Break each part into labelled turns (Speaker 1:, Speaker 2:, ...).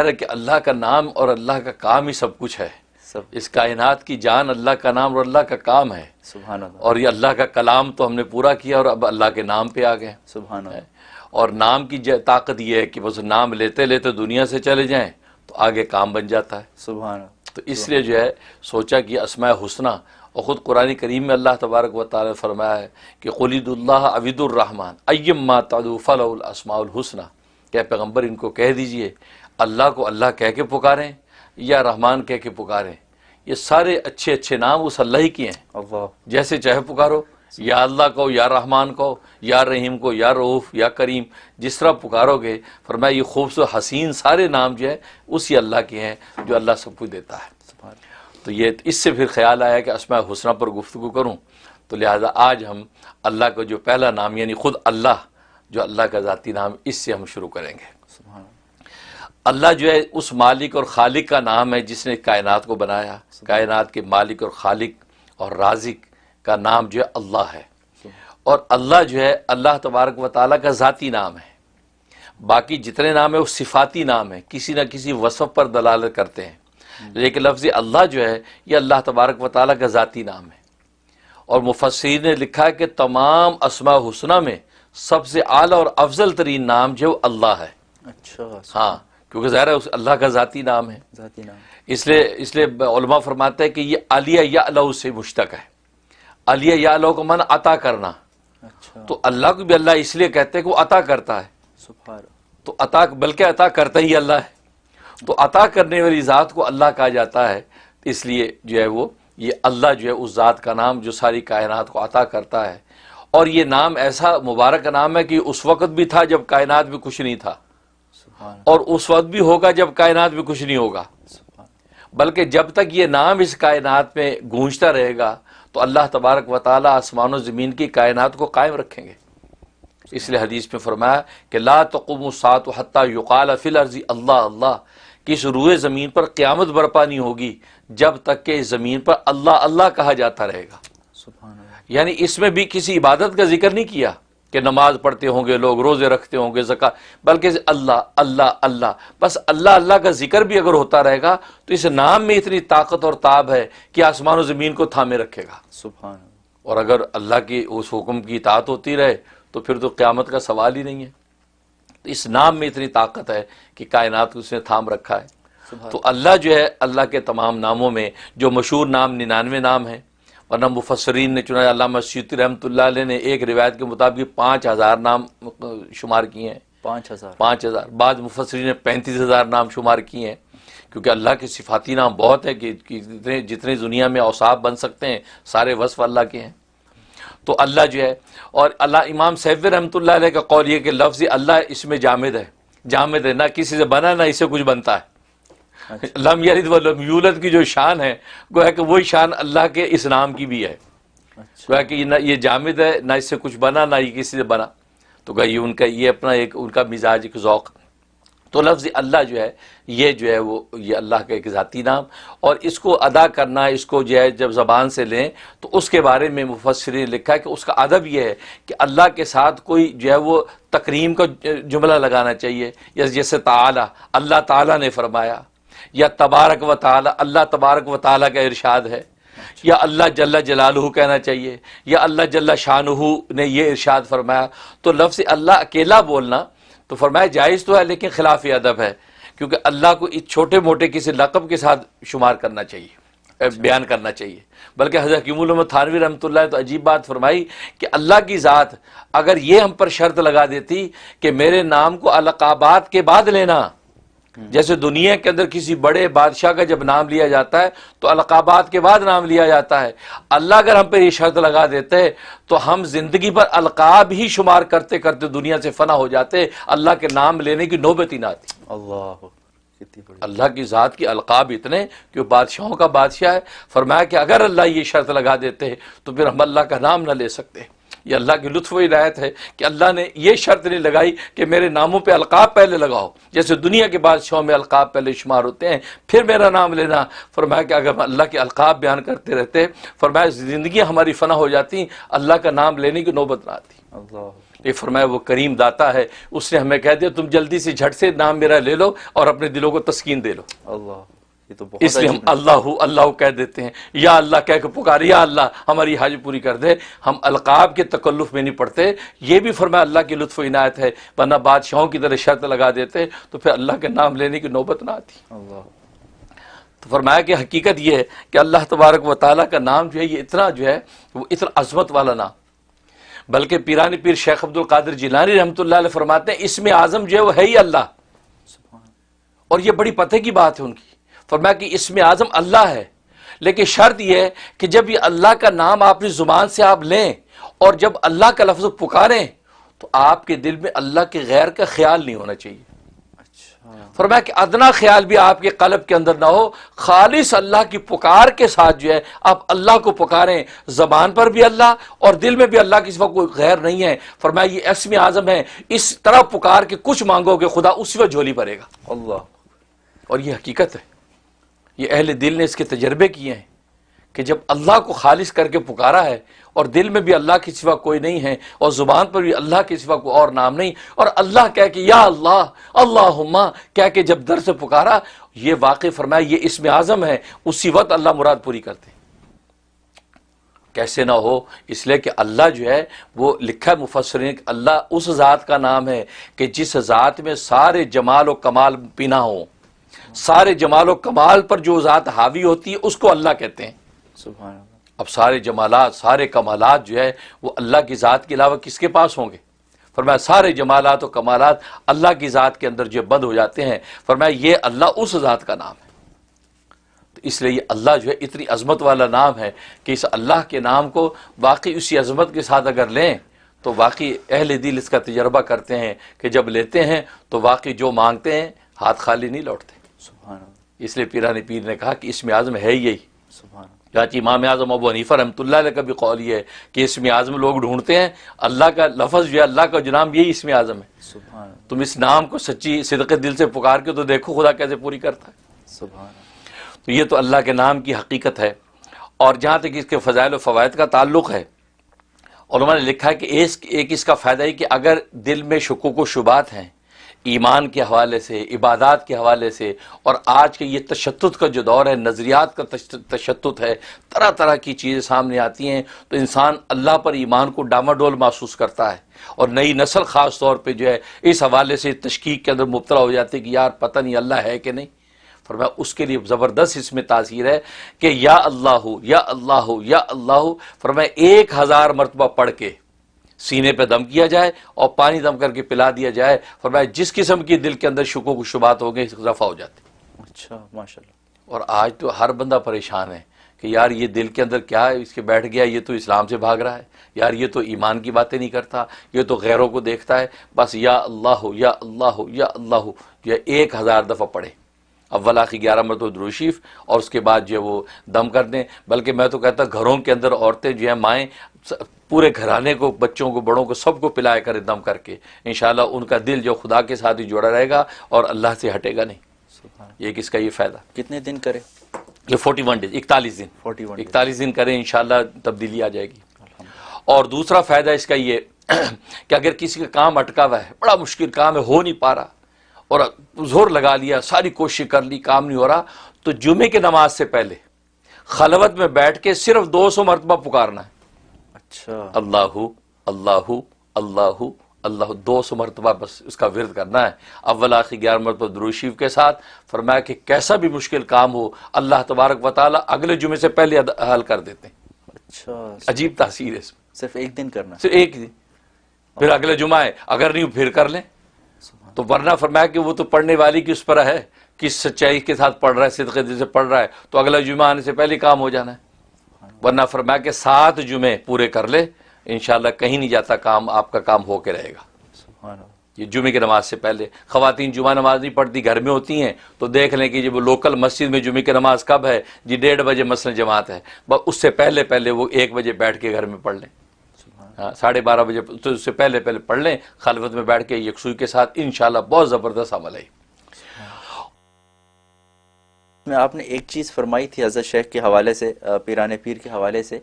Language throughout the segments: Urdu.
Speaker 1: ہے کہ اللہ کا نام اور اللہ کا کام ہی سب کچھ ہے. اس کائنات کی جان اللہ کا نام اور اللہ کا کام ہے.
Speaker 2: سبحان اللہ.
Speaker 1: اور یہ اللہ کا کلام تو ہم نے پورا کیا اور اب اللہ کے نام پہ آ گئے.
Speaker 2: سبحان اللہ.
Speaker 1: اور نام کی طاقت یہ ہے کہ بس نام لیتے لیتے دنیا سے چلے جائیں تو آگے کام بن جاتا ہے.
Speaker 2: سبحان اللہ.
Speaker 1: تو اس لیے جو ہے سوچا کہ اسماء حسنہ، اور خود قرآن کریم میں اللہ تبارک و تعالی نے فرمایا ہے کہ قل ادعوا اللہ او ادعوا الرحمن ایما تدعوا فلہ الاسماء الحسنى، کہ پیغمبر ان کو کہہ دیجئے اللہ کو اللہ کہہ کے پکاریں یا رحمان کہہ کے پکاریں، یہ سارے اچھے اچھے نام اس اللہ ہی کے ہیں.
Speaker 2: اللہ.
Speaker 1: جیسے چاہے پکارو، یا اللہ کو، یا رحمان کو، یا رحیم کو، یا رؤوف، یا کریم، جس طرح پکارو گے. فرمایا یہ خوبصورت حسین سارے نام جو ہے اسی اللہ کے ہیں جو اللہ سب کچھ دیتا ہے. تو یہ اس سے پھر خیال آیا کہ اسماء حسنہ پر گفتگو کروں، تو لہذا آج ہم اللہ کا جو پہلا نام یعنی خود اللہ جو اللہ کا ذاتی نام، اس سے ہم شروع کریں گے. اللہ جو ہے اس مالک اور خالق کا نام ہے جس نے کائنات کو بنایا. کائنات کے مالک اور خالق اور رازق کا نام جو ہے اللہ ہے. اور اللہ جو ہے اللہ تبارک و تعالیٰ کا ذاتی نام ہے. باقی جتنے نام ہیں وہ صفاتی نام ہیں، کسی نہ کسی وصف پر دلالت کرتے ہیں، لیکن لفظ اللہ جو ہے یہ اللہ تبارک و تعالیٰ کا ذاتی نام ہے. اور مفسرین نے لکھا ہے کہ تمام اسماء حسنہ میں سب سے اعلیٰ اور افضل ترین نام جو اللہ ہے.
Speaker 2: اچھا.
Speaker 1: ہاں، کیونکہ ظاہر ہے اس اللہ کا ذاتی نام ہے.
Speaker 2: ذاتی نام.
Speaker 1: اس لیے علماء فرماتے ہیں کہ یہ علیہ یعلو سے مشتق ہے. علیہ یعلو کو من عطا کرنا.
Speaker 2: اچھا.
Speaker 1: تو اللہ کو بھی اللہ اس لیے کہتے ہیں کہ وہ عطا کرتا ہے.
Speaker 2: سبحان.
Speaker 1: تو عطا بلکہ عطا کرتا ہی اللہ ہے. تو عطا کرنے والی ذات کو اللہ کہا جاتا ہے. اس لیے جو ہے وہ یہ اللہ جو ہے اس ذات کا نام جو ساری کائنات کو عطا کرتا ہے. اور یہ نام ایسا مبارک نام ہے کہ اس وقت بھی تھا جب کائنات میں کچھ نہیں تھا، اور اس وقت بھی ہوگا جب کائنات میں کچھ نہیں ہوگا. بلکہ جب تک یہ نام اس کائنات میں گونجتا رہے گا تو اللہ تبارک و تعالیٰ آسمان و زمین کی کائنات کو قائم رکھیں گے. اس لیے حدیث میں فرمایا کہ لا تقوم الساعة حتى يقال في الارض اللہ اللہ، کہ اس روئے زمین پر قیامت برپا نہیں ہوگی جب تک کہ اس زمین پر اللہ اللہ کہا جاتا رہے گا.
Speaker 2: سبحان اللہ.
Speaker 1: یعنی اس میں بھی کسی عبادت کا ذکر نہیں کیا کہ نماز پڑھتے ہوں گے لوگ، روزے رکھتے ہوں گے، زکوٰۃ، بلکہ اللہ اللہ اللہ، بس اللہ اللہ کا ذکر بھی اگر ہوتا رہے گا تو اس نام میں اتنی طاقت اور تاب ہے کہ آسمان و زمین کو تھامے رکھے گا.
Speaker 2: سبحان اللہ.
Speaker 1: اور اگر اللہ کی اس حکم کی اطاعت ہوتی رہے تو پھر تو قیامت کا سوال ہی نہیں ہے. تو اس نام میں اتنی طاقت ہے کہ کائنات کو اس نے تھام رکھا ہے. تو اللہ جو ہے اللہ کے تمام ناموں میں جو مشہور نام 99 نام ہیں، ورنہ مفسرین نے چنانچہ علامہ سیوطی رحمۃ اللہ علیہ نے ایک روایت کے مطابق 5000 نام شمار کیے ہیں. 5000. بعض مفسرین نے 35000 نام شمار کیے ہیں، کیونکہ اللہ کے صفاتی نام بہت ہے کہ جتنے دنیا میں اوصاف بن سکتے ہیں سارے وصف اللہ کے ہیں. تو اللہ جو ہے، اور اللہ امام سیوطی رحمۃ اللہ علیہ کا قول یہ کہ لفظ اللہ اس میں جامد ہے. جامد ہے، نہ کسی سے بنا نہ اسے کچھ بنتا ہے. لم یلد ولم یولد کی جو شان ہے گویا کہ وہی شان اللہ کے اس نام کی بھی ہے. گویا کہ یہ جامد ہے، نہ اس سے کچھ بنا نہ یہ کسی سے بنا. تو گویا یہ ان کا یہ اپنا ایک ان کا مزاج، ایک ذوق. تو لفظ اللہ جو ہے یہ وہ یہ اللہ کا ایک ذاتی نام، اور اس کو ادا کرنا، اس کو جو ہے جب زبان سے لیں تو اس کے بارے میں مفسرین نے لکھا ہے کہ اس کا ادب یہ ہے کہ اللہ کے ساتھ کوئی جو ہے وہ تکریم کا جملہ لگانا چاہیے. جیسے تعالی، اللہ تعالیٰ نے فرمایا، یا تبارک و تعالی، اللہ تبارک و تعالیٰ کا ارشاد ہے، یا اللہ جل جلالہ کہنا چاہیے، یا اللہ جل شانہ نے یہ ارشاد فرمایا. تو لفظ اللہ اکیلا بولنا تو فرمایا جائز تو ہے لیکن خلاف ادب ہے، کیونکہ اللہ کو اس چھوٹے موٹے کسی لقب کے ساتھ شمار کرنا چاہیے، بیان کرنا چاہیے. بلکہ حضرت حکیم الامت تھانوی رحمۃ اللہ تو عجیب بات فرمائی کہ اللہ کی ذات اگر یہ ہم پر شرط لگا دیتی کہ میرے نام کو القابات کے بعد لینا، جیسے دنیا کے اندر کسی بڑے بادشاہ کا جب نام لیا جاتا ہے تو القابات کے بعد نام لیا جاتا ہے، اللہ اگر ہم پہ یہ شرط لگا دیتے تو ہم زندگی پر القاب ہی شمار کرتے کرتے دنیا سے فنا ہو جاتے، اللہ کے نام لینے کی نوبت ہی نہ آتی. اللہ کی ذات کی القاب اتنے کہ وہ بادشاہوں کا بادشاہ ہے. فرمایا کہ اگر اللہ یہ شرط لگا دیتے تو پھر ہم اللہ کا نام نہ لے سکتے. یہ اللہ کی لطف و عنایت ہے کہ اللہ نے یہ شرط نہیں لگائی کہ میرے ناموں پہ القاب پہلے لگاؤ، جیسے دنیا کے بادشاہوں میں القاب پہلے شمار ہوتے ہیں پھر میرا نام لینا. فرمایا کہ اگر ہم اللہ کے القاب بیان کرتے رہتے، فرمایا زندگی ہماری فنا ہو جاتی، اللہ کا نام لینے کی نوبت نہ آتی. یہ فرمایا وہ کریم داتا ہے، اس نے ہمیں کہہ دیا تم جلدی سے جھٹ سے نام میرا لے لو اور اپنے دلوں کو تسکین دے لو۔
Speaker 2: اللہ، یہ تو بہت
Speaker 1: اس لیے ہم
Speaker 2: عجیب ہے۔
Speaker 1: اللہ اللہ کہہ دیتے ہیں، یا اللہ کہہ کے پکارے، یا اللہ ہماری حاجت پوری کر دے۔ ہم القاب کے تکلف میں نہیں پڑتے، یہ بھی فرمایا اللہ کی لطف و عنایت ہے، ورنہ بادشاہوں کی طرح شرط لگا دیتے تو پھر اللہ کے نام لینے کی نوبت نہ آتی۔
Speaker 2: اللہ،
Speaker 1: تو فرمایا کہ حقیقت یہ ہے کہ اللہ تبارک و تعالیٰ کا نام جو ہے یہ اتنا جو ہے وہ اتنا عظمت والا نام، بلکہ پیرانی پیر شیخ عبد القادر جیلانی رحمۃ اللہ علیہ فرماتے ہیں اسم اعظم جو ہے وہ ہے ہی اللہ،
Speaker 2: سبحان
Speaker 1: اور یہ بڑی پتہ کی بات ہے ان کی۔ فرمایا کہ اسم اعظم اللہ ہے، لیکن شرط یہ ہے کہ جب یہ اللہ کا نام اپنی زبان سے آپ لیں اور جب اللہ کا لفظ پکاریں تو آپ کے دل میں اللہ کے غیر کا خیال نہیں ہونا چاہیے۔
Speaker 2: اچھا،
Speaker 1: فرمایا کہ ادنا خیال بھی آپ کے قلب کے اندر نہ ہو، خالص اللہ کی پکار کے ساتھ جو ہے آپ اللہ کو پکاریں، زبان پر بھی اللہ اور دل میں بھی اللہ کے سوا کوئی غیر نہیں ہے۔ فرمایا یہ اسم اعظم ہے، اس طرح پکار کے کچھ مانگو گے خدا اسی وقت جھولی بھرے گا،
Speaker 2: اللہ،
Speaker 1: اور یہ حقیقت ہے، یہ اہل دل نے اس کے تجربے کیے ہیں کہ جب اللہ کو خالص کر کے پکارا ہے اور دل میں بھی اللہ کے سوا کوئی نہیں ہے اور زبان پر بھی اللہ کے سوا کوئی اور نام نہیں، اور اللہ کہہ کے یا اللہ اللہم کہہ کے جب در سے پکارا، یہ واقع فرمایا یہ اسم اعظم ہے، اسی وقت اللہ مراد پوری کرتے ہیں۔ کیسے نہ ہو، اس لیے کہ اللہ جو ہے وہ لکھا ہے مفسرین کہ اللہ اس ذات کا نام ہے کہ جس ذات میں سارے جمال و کمال پینا ہو، سارے جمال و کمال پر جو ذات حاوی ہوتی ہے اس کو اللہ کہتے ہیں۔
Speaker 2: سبحان اللہ،
Speaker 1: اب سارے جمالات سارے کمالات جو ہے وہ اللہ کی ذات کے علاوہ کس کے پاس ہوں گے؟ فرمایا سارے جمالات و کمالات اللہ کی ذات کے اندر جو بند ہو جاتے ہیں۔ فرمایا یہ اللہ اس ذات کا نام ہے، تو اس لیے یہ اللہ جو ہے اتنی عظمت والا نام ہے کہ اس اللہ کے نام کو واقعی اسی عظمت کے ساتھ اگر لیں تو واقعی اہل دل اس کا تجربہ کرتے ہیں کہ جب لیتے ہیں تو واقعی جو مانگتے ہیں ہاتھ خالی نہیں لوٹتے۔
Speaker 2: سبحان اللہ،
Speaker 1: اس لیے پیرانی پیر نے کہا کہ اسم اعظم ہے یہی۔
Speaker 2: سبحان اللہ،
Speaker 1: چاچی امام اعظم ابو حنیفہ رحمۃ اللہ علیہ کا بھی قول یہ ہے کہ اسم اعظم لوگ ڈھونڈتے ہیں، اللہ کا لفظ جو ہے اللہ کا جو نام یہی اسم اعظم ہے۔
Speaker 2: سبحان اللہ،
Speaker 1: تم اس نام کو سچی صدق دل سے پکار کے تو دیکھو خدا کیسے پوری کرتا ہے۔
Speaker 2: سبحان اللہ،
Speaker 1: تو یہ تو اللہ کے نام کی حقیقت ہے۔ اور جہاں تک اس کے فضائل و فوائد کا تعلق ہے، علماء نے لکھا ہے کہ ایک اس کا فائدہ ہے کہ اگر دل میں شکوک و شبہات ہیں ایمان کے حوالے سے، عبادات کے حوالے سے، اور آج کے یہ تشدد کا جو دور ہے، نظریات کا تشدد ہے، طرح طرح کی چیزیں سامنے آتی ہیں، تو انسان اللہ پر ایمان کو ڈاماڈول محسوس کرتا ہے، اور نئی نسل خاص طور پہ جو ہے اس حوالے سے تشکیک کے اندر مبتلا ہو جاتی ہے کہ یار پتہ نہیں اللہ ہے کہ نہیں۔ فرمایا اس کے لیے زبردست اس میں تاثیر ہے کہ یا اللہ یا اللہ یا اللہ، فرمایا 1000 مرتبہ پڑھ کے سینے پہ دم کیا جائے اور پانی دم کر کے پلا دیا جائے، فرمایا جس قسم کی دل کے اندر شکوک و شبہات ہو گئے رفع ہو جاتے۔
Speaker 2: اچھا، ماشاء اللہ،
Speaker 1: اور آج تو ہر بندہ پریشان ہے کہ یار یہ دل کے اندر کیا ہے، اس کے بیٹھ گیا، یہ تو اسلام سے بھاگ رہا ہے، یار یہ تو ایمان کی باتیں نہیں کرتا، یہ تو غیروں کو دیکھتا ہے، بس یا اللہ یا اللہ یا اللہ جو ہے 1000 دفعہ پڑھے، اول آخر 11 مرتبہ درود شریف، اور اس کے بعد جو ہے وہ دم کر دیں۔ بلکہ میں تو کہتا گھروں کے اندر عورتیں جو ہیں، مائیں پورے گھرانے کو، بچوں کو، بڑوں کو، سب کو پلایا کرے دم کر کے، انشاءاللہ ان کا دل جو خدا کے ساتھ ہی جڑا رہے گا اور اللہ سے ہٹے گا نہیں۔
Speaker 2: سبحان
Speaker 1: یہ کس کا یہ فائدہ؟
Speaker 2: کتنے دن کرے؟
Speaker 1: یہ 41 ڈیز، 41 دن
Speaker 2: 41 days.
Speaker 1: 41 دن کریں، انشاءاللہ تبدیلی آ جائے گی۔ اور دوسرا فائدہ اس کا یہ کہ اگر کسی کا کام اٹکا ہوا ہے، بڑا مشکل کام ہے، ہو نہیں پا رہا، اور زور لگا لیا، ساری کوشش کر لی، کام نہیں ہو رہا، تو جمعے کی نماز سے پہلے خلوت میں بیٹھ کے صرف 200 مرتبہ پکارنا ہے،
Speaker 2: اچھا،
Speaker 1: اللہ اللہ اللہ اللہ، 200 مرتبہ بس اس کا ورد کرنا ہے، اول آخر 11 مرتبہ درود شریف کے ساتھ۔ فرمایا کہ کیسا بھی مشکل کام ہو اللہ تبارک و تعالیٰ اگلے جمعے سے پہلے حل کر دیتے ہیں۔
Speaker 2: اچھا،
Speaker 1: عجیب تاثیر ہے اس میں،
Speaker 2: صرف ایک دن کرنا؟
Speaker 1: صرف ایک دن، پھر اگلے جمعہ ہے، اگر نہیں پھر کر لیں۔
Speaker 2: سبحان
Speaker 1: تو ورنہ فرمایا کہ وہ تو پڑھنے والی کی اس پر ہے، کس سچائی کے ساتھ پڑھ رہا ہے، صدقے دل سے پڑھ رہا ہے، تو اگلا جمعہ آنے سے پہلے کام ہو جانا ہے۔ ورنہ فرمایا کہ 7 جمعے پورے کر لے، انشاءاللہ کہیں نہیں جاتا کام، آپ کا کام ہو کے رہے گا۔
Speaker 2: سبحان اللہ،
Speaker 1: یہ جمعے کی نماز سے پہلے، خواتین جمعہ نماز نہیں پڑھتی، گھر میں ہوتی ہیں، تو دیکھ لیں کہ جب وہ لوکل مسجد میں جمعے کی نماز کب ہے جی، 1:30 بجے مثلا جماعت ہے، بس اس سے پہلے وہ 1 بجے بیٹھ کے گھر میں پڑھ لیں،
Speaker 2: سبحان
Speaker 1: ہاں 12:30 بجے، تو اس سے پہلے پڑھ لیں خلوت میں بیٹھ کے یکسوئی کے ساتھ، انشاءاللہ بہت زبردست عمل ہے۔
Speaker 2: میں آپ نے ایک چیز فرمائی تھی حضرت شیخ کے حوالے سے، پیران پیر کے حوالے سے،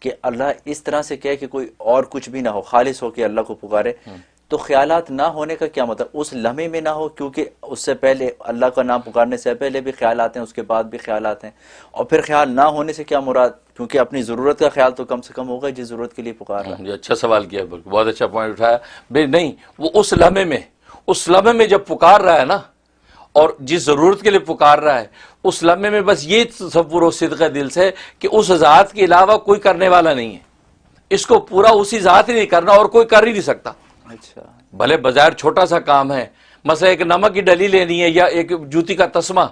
Speaker 2: کہ اللہ اس طرح سے کہے کہ کوئی اور کچھ بھی نہ ہو، خالص ہو کے اللہ کو پکارے، تو خیالات نہ ہونے کا کیا مطلب؟ اس لمحے میں نہ ہو، کیونکہ اس سے پہلے اللہ کا نام پکارنے سے پہلے بھی خیالات ہیں، اس کے بعد بھی خیالات ہیں، اور پھر خیال نہ ہونے سے کیا مراد؟ کیونکہ اپنی ضرورت کا خیال تو کم سے کم ہوگا جس ضرورت کے لیے پکار رہا ہے۔
Speaker 1: یہ اچھا سوال کیا، بلکہ بہت اچھا پوائنٹ اٹھایا بھائی۔ نہیں، وہ اس لمحے میں جب پکار رہا ہے نا، اور جس ضرورت کے لیے پکار رہا ہے، اس لمحے میں بس یہ تصور و صدق دل سے کہ اس ذات کے علاوہ کوئی کرنے والا نہیں ہے، اس کو پورا اسی ذات ہی نہیں کرنا، اور کوئی کر ہی نہیں سکتا۔
Speaker 2: اچھا،
Speaker 1: بھلے بظاہر چھوٹا سا کام ہے، مثلا ایک نمک کی ڈلی لینی ہے یا ایک جوتی کا تسمہ،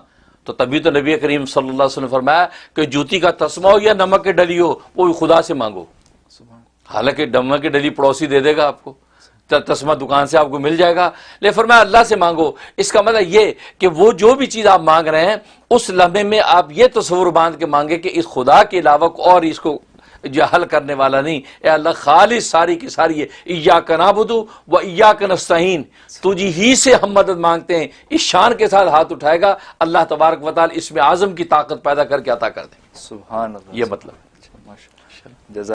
Speaker 1: تو تبھی تو نبی کریم صلی اللہ علیہ وسلم نے فرمایا کہ جوتی کا تسمہ ہو یا نمک کی ڈلی ہو، وہ خدا سے مانگو۔ حالانکہ نمک کی ڈلی پڑوسی دے دے گا آپ کو، تسمہ دکان سے آپ کو مل جائے گا، لیکن فرمایا اللہ سے مانگو۔ اس کا مطلب یہ کہ وہ جو بھی چیز آپ مانگ رہے ہیں، اس لمحے میں آپ یہ تصور باندھ کے مانگے کہ اس خدا کے علاوہ اور اس کو جو حل کرنے والا نہیں، اے اللہ خالص ساری کی ساری ہے، ایاک نعبد و ایاک نستعین، تجھی ہی سے ہم مدد مانگتے ہیں۔ اس شان کے ساتھ ہاتھ اٹھائے گا، اللہ تبارک و تعالی اس میں اعظم کی طاقت پیدا کر کے عطا کر دیں۔
Speaker 2: سبحان اللہ،
Speaker 1: یہ مطلب
Speaker 2: ماشاء اللہ، جزاک